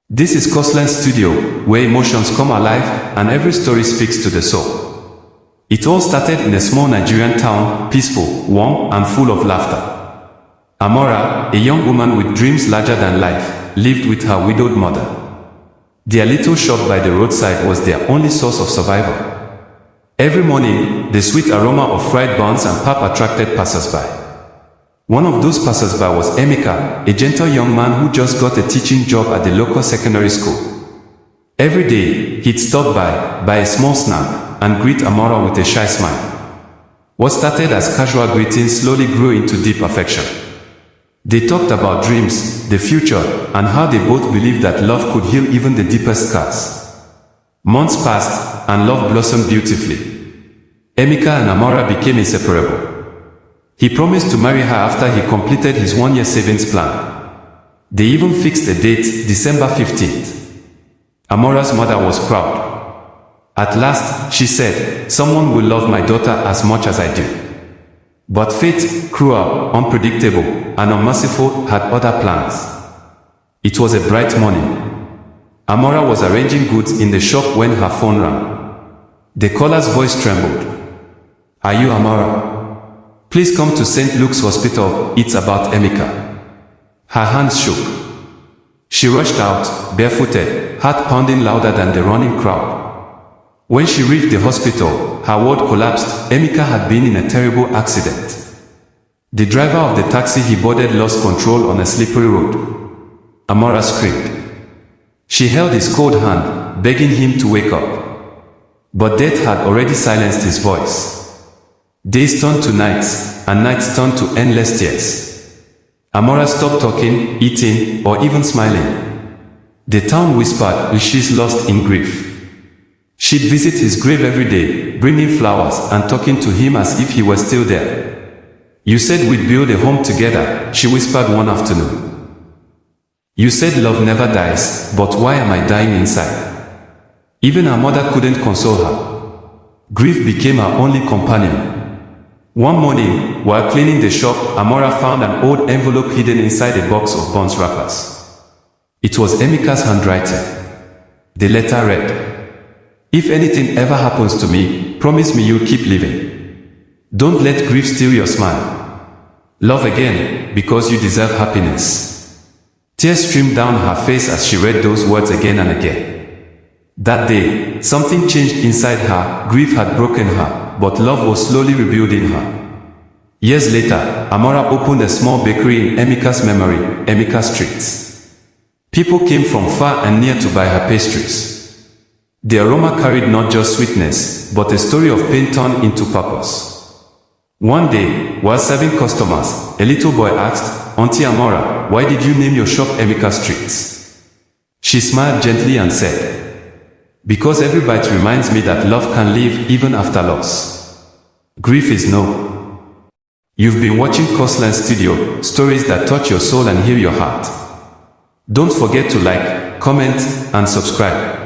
This is KOSLANS STUDIO, where emotions come alive and every story speaks to the soul. It all started in a small Nigerian town, peaceful, warm, and full of laughter. Amara, a young woman with dreams larger than life, lived with her widowed mother. Their little shop by the roadside was their only source of survival. Every morning, the sweet aroma of fried buns and pap attracted passers-by. One of those passers-by was Emeka, a gentle young man who just got a teaching job at the local secondary school. Every day, he'd stop by a small snack, and greet Amara with a shy smile. What started as casual greetings slowly grew into deep affection. They talked about dreams, the future, and how they both believed that love could heal even the deepest scars. Months passed, and love blossomed beautifully. Emeka and Amara became inseparable. He promised to marry her after he completed his one-year savings plan. They even fixed a date, December 15th. Amara's mother was proud. At last, she said, "Someone will love my daughter as much as I do." But fate, cruel, unpredictable, and unmerciful, had other plans. It was a bright morning. Amara was arranging goods in the shop when her phone rang. The caller's voice trembled. "Are you Amara? Please come to St. Luke's Hospital, it's about Emeka." Her hands shook. She rushed out, barefooted, heart pounding louder than the running crowd. When she reached the hospital, her world collapsed. Emeka had been in a terrible accident. The driver of the taxi he boarded lost control on a slippery road. Amara screamed. She held his cold hand, begging him to wake up. But death had already silenced his voice. Days turned to nights, and nights turned to endless tears. Amara stopped talking, eating, or even smiling. The town whispered, "She's lost in grief." She'd visit his grave every day, bringing flowers and talking to him as if he were still there. "You said we'd build a home together," she whispered one afternoon. "You said love never dies, but why am I dying inside?" Even her mother couldn't console her. Grief became her only companion. One morning, while cleaning the shop, Amara found an old envelope hidden inside a box of buns wrappers. It was Emeka's handwriting. The letter read, "If anything ever happens to me, promise me you'll keep living. Don't let grief steal your smile. Love again, because you deserve happiness." Tears streamed down her face as she read those words again and again. That day, something changed inside her. Grief had broken her, but love was slowly rebuilding her. Years later, Amara opened a small bakery in Emeka's memory, Emeka Street. People came from far and near to buy her pastries. The aroma carried not just sweetness, but a story of pain turned into purpose. One day, while serving customers, a little boy asked, "Auntie Amara, why did you name your shop Emeka Street?" She smiled gently and said, "Because every bite reminds me that love can live even after loss. Grief is no." You've been watching KOSLANS STUDIO, stories that touch your soul and heal your heart. Don't forget to like, comment, and subscribe.